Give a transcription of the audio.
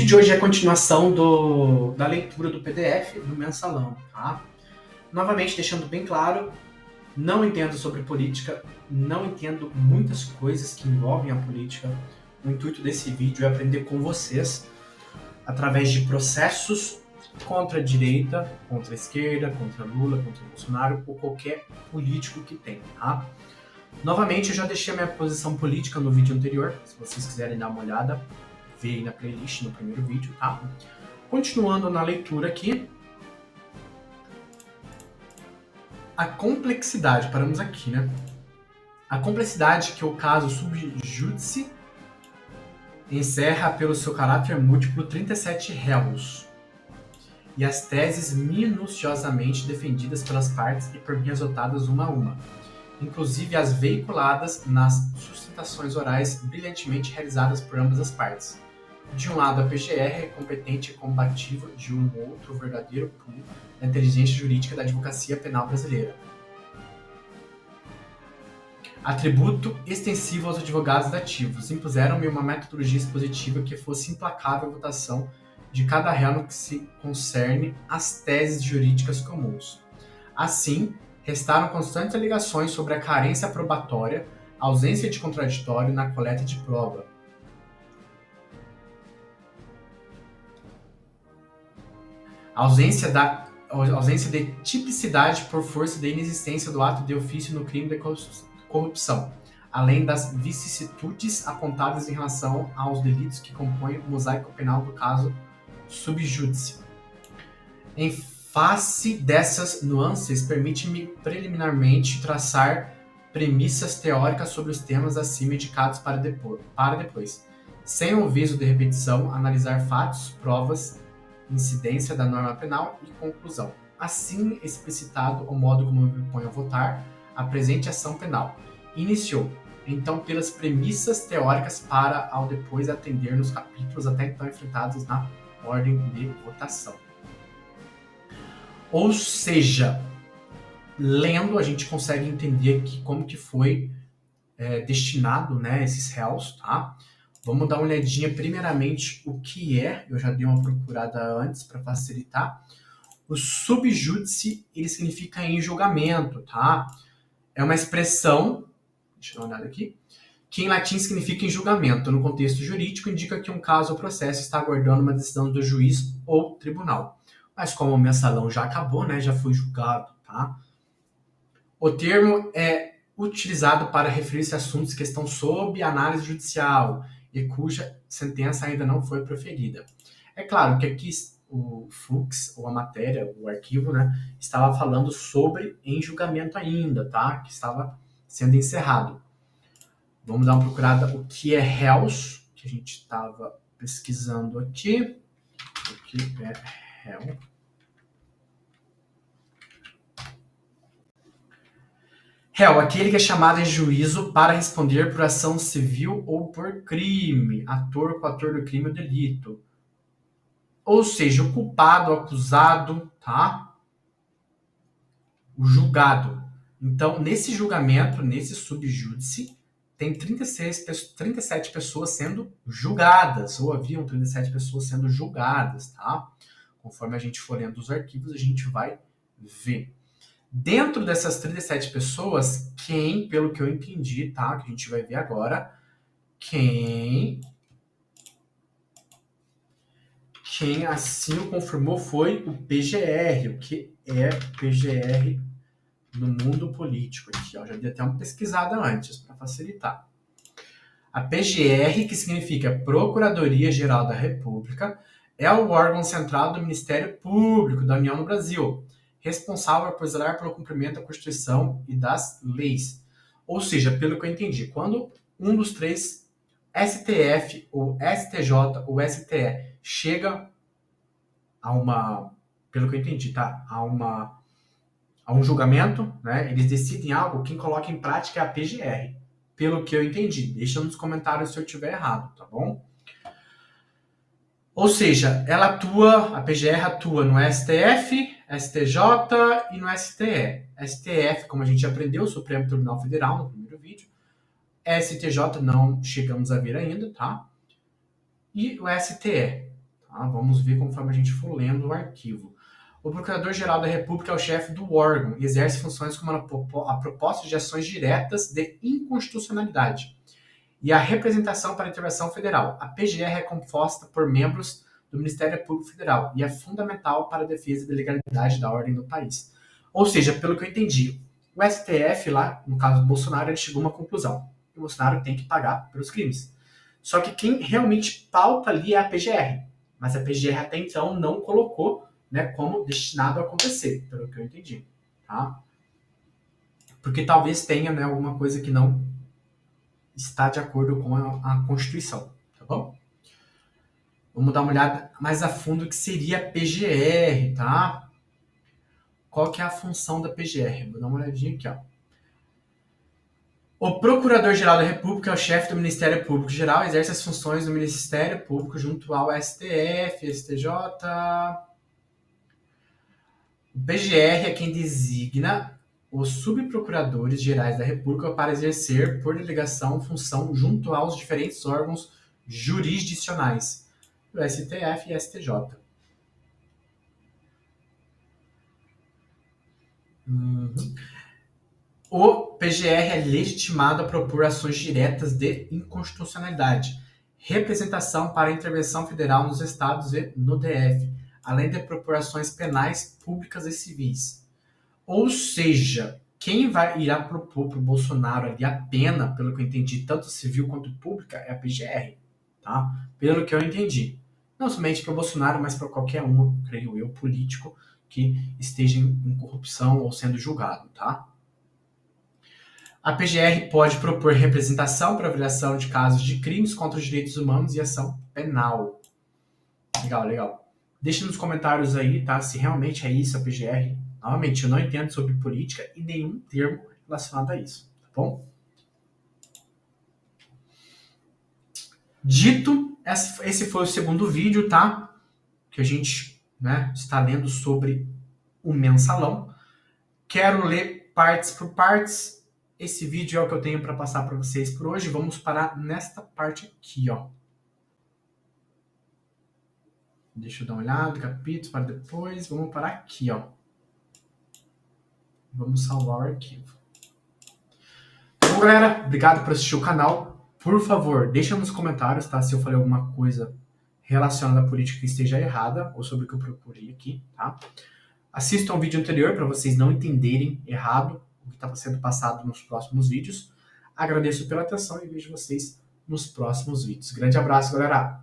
vídeo de hoje é a continuação da leitura do PDF do Mensalão, tá? Novamente, deixando bem claro, não entendo sobre política, não entendo muitas coisas que envolvem a política. O intuito desse vídeo é aprender com vocês, através de processos contra a direita, contra a esquerda, contra Lula, contra Bolsonaro, ou qualquer político que tem, tá? Novamente, eu já deixei a minha posição política no vídeo anterior, se vocês quiserem dar uma olhada, vê aí na playlist, no primeiro vídeo, tá? Continuando na leitura aqui, a complexidade, paramos aqui, né? A complexidade que o caso subjúdice encerra pelo seu caráter múltiplo 37 réus e as teses minuciosamente defendidas pelas partes e por mim exaltadas uma a uma, inclusive as veiculadas nas sustentações orais brilhantemente realizadas por ambas as partes. De um lado, a PGR é competente e combativa, de um outro, o verdadeiro pulo da inteligência jurídica da advocacia penal brasileira. Atributo extensivo aos advogados dativos. Impuseram-me uma metodologia expositiva que fosse implacável a votação de cada réu no que se concerne às teses jurídicas comuns. Assim, restaram constantes alegações sobre a carência probatória, ausência de contraditório na coleta de prova, ausência de tipicidade por força da inexistência do ato de ofício no crime de corrupção, além das vicissitudes apontadas em relação aos delitos que compõem o mosaico penal do caso subjúdice. Em face dessas nuances, permite-me preliminarmente traçar premissas teóricas sobre os temas acima indicados para depois, sem o viso de repetição, analisar fatos, provas, incidência da norma penal e conclusão. Assim explicitado o modo como me proponho a votar a presente ação penal. Iniciou, então, pelas premissas teóricas para, ao depois, atender nos capítulos até então enfrentados na ordem de votação. Ou seja, lendo, a gente consegue entender aqui como que foi destinado, né, esses réus, tá? Vamos dar uma olhadinha primeiramente o que é, eu já dei uma procurada antes para facilitar. O subjúdice, ele significa em julgamento, tá? É uma expressão, deixa eu dar uma olhada aqui, que em latim significa em julgamento. No contexto jurídico, indica que um caso ou processo está aguardando uma decisão do juiz ou tribunal. Mas como o mensalão já acabou, né, já foi julgado, tá? O termo é utilizado para referir-se a assuntos que estão sob análise judicial e cuja sentença ainda não foi proferida. É claro que aqui o flux, ou a matéria, o arquivo, né, estava falando sobre em julgamento ainda, tá? Que estava sendo encerrado. Vamos dar uma procurada o que é réus, que a gente estava pesquisando aqui. O que é réu? Réu, aquele que é chamado em juízo para responder por ação civil ou por crime. Ator, coator do crime ou delito. Ou seja, o culpado, o acusado, tá? O julgado. Então, nesse julgamento, nesse subjúdice, tem 37 pessoas sendo julgadas, ou haviam 37 pessoas sendo julgadas, tá? Conforme a gente for lendo os arquivos, a gente vai ver. Dentro dessas 37 pessoas, quem, pelo que eu entendi, tá? Que a gente vai ver agora, quem assim o confirmou foi o PGR. O que é PGR no mundo político? Aqui, ó, já dei até uma pesquisada antes, para facilitar. A PGR, que significa Procuradoria-Geral da República, é o órgão central do Ministério Público da União no Brasil, responsável por zelar pelo cumprimento da Constituição e das leis. Ou seja, pelo que eu entendi, quando um dos três, STF, ou STJ, ou STE, chega a uma, pelo que eu entendi, tá? A um julgamento, né? Eles decidem algo, quem coloca em prática é a PGR. Pelo que eu entendi. Deixa nos comentários se eu estiver errado, tá bom? Ou seja, a PGR atua no STF, STJ e no STE. STF, como a gente aprendeu, o Supremo Tribunal Federal, no primeiro vídeo. STJ não chegamos a ver ainda, tá? E o STE, Tá? Vamos ver conforme a gente for lendo o arquivo. O Procurador-Geral da República é o chefe do órgão e exerce funções como a proposta de ações diretas de inconstitucionalidade e a representação para a intervenção federal. A PGR é composta por membros do Ministério Público Federal e é fundamental para a defesa da legalidade da ordem do país. Ou seja, pelo que eu entendi, o STF lá, no caso do Bolsonaro, ele chegou a uma conclusão. O Bolsonaro tem que pagar pelos crimes. Só que quem realmente pauta ali é a PGR. Mas a PGR até então não colocou, né, como destinado a acontecer, pelo que eu entendi. Tá? Porque talvez tenha, né, alguma coisa que não está de acordo com a Constituição. Tá bom? Vamos dar uma olhada mais a fundo o que seria a PGR, tá? Qual que é a função da PGR? Vou dar uma olhadinha aqui, ó. O Procurador-Geral da República é o chefe do Ministério Público Geral, exerce as funções do Ministério Público junto ao STF, STJ. O PGR é quem designa os subprocuradores gerais da República para exercer, por delegação, função junto aos diferentes órgãos jurisdicionais, do STF e STJ. O PGR é legitimado a propor ações diretas de inconstitucionalidade, representação para a intervenção federal nos estados e no DF, além de propor ações penais, públicas e civis. Ou seja, quem irá propor para o Bolsonaro ali a pena, pelo que eu entendi, tanto civil quanto pública, é a PGR, tá? Pelo que eu entendi. Não somente para o Bolsonaro, mas para qualquer um, creio eu, político que esteja em corrupção ou sendo julgado, tá? A PGR pode propor representação para avaliação de casos de crimes contra os direitos humanos e ação penal. Legal, legal. Deixa nos comentários aí, tá? Se realmente é isso a PGR. Novamente, eu não entendo sobre política e nenhum termo relacionado a isso, tá bom? Dito, esse foi o segundo vídeo, tá? Que a gente, né, está lendo sobre o mensalão. Quero ler partes por partes. Esse vídeo é o que eu tenho para passar para vocês por hoje. Vamos parar nesta parte aqui, ó. Deixa eu dar uma olhada, capítulos para depois. Vamos parar aqui, ó. Vamos salvar o arquivo. Bom, galera, obrigado por assistir o canal. Por favor, deixa nos comentários, tá? Se eu falei alguma coisa relacionada à política que esteja errada ou sobre o que eu procurei aqui, tá? Assistam ao vídeo anterior para vocês não entenderem errado o que está sendo passado nos próximos vídeos. Agradeço pela atenção e vejo vocês nos próximos vídeos. Grande abraço, galera!